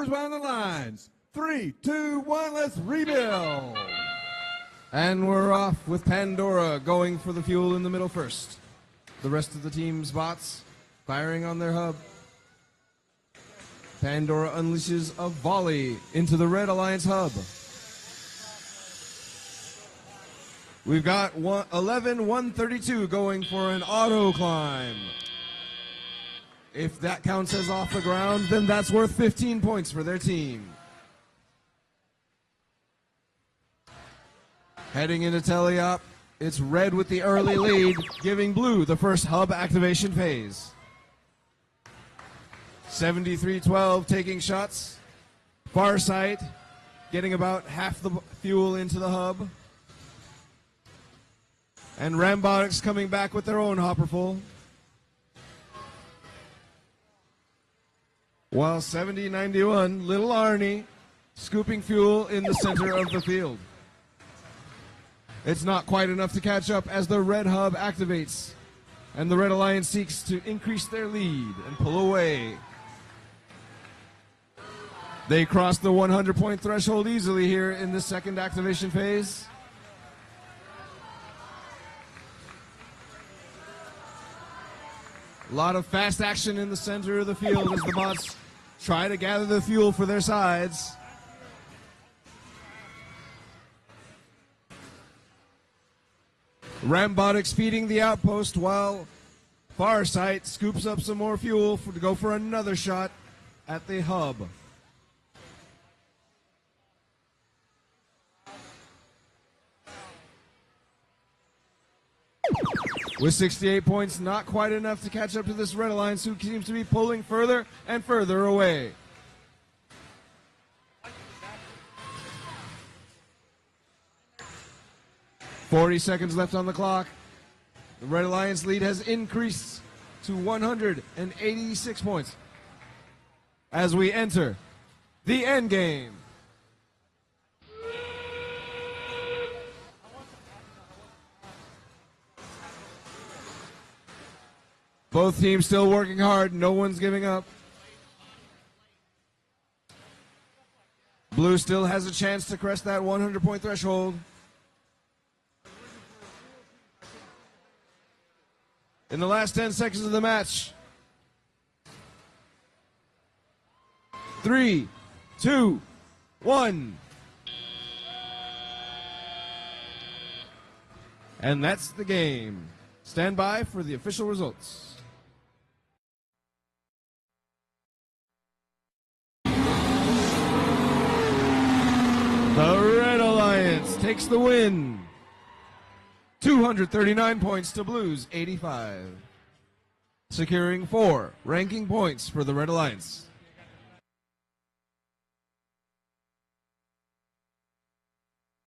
numbers on the lines. 3, 2, 1, let's rebuild. And we're off with Pandora going for the fuel in the middle first. The rest of the team's bots firing on their hub. Pandora unleashes a volley into the Red Alliance hub. We've got 11-132 going for an auto climb. If that counts as off the ground, then that's worth 15 points for their team. Heading into teleop, it's red with the early lead, giving blue the first hub activation phase. 73-12 taking shots. Farsight getting about half the fuel into the hub. And Robotics coming back with their own hopper full. While 70-91, Little Arnie scooping fuel in the center of the field. It's not quite enough to catch up as the red hub activates, and the Red Alliance seeks to increase their lead and pull away. They cross the 100-point threshold easily here in the second activation phase. A lot of fast action in the center of the field as the bots try to gather the fuel for their sides. Robotics feeding the outpost while Farsight scoops up some more fuel to go for another shot at the hub. With 68 points, not quite enough to catch up to this Red Alliance, who seems to be pulling further and further away. "40 seconds left on the clock. The Red Alliance lead has increased to 186 points as we enter the end game. Both teams still working hard. No one's giving up. Blue still has a chance to crest that 100-point threshold. In the last 10 seconds of the match. 3, 2, 1. And that's the game. Stand by for the official results. The Red Alliance takes the win. 239 points to Blue's 85. Securing 4 ranking points for the Red Alliance.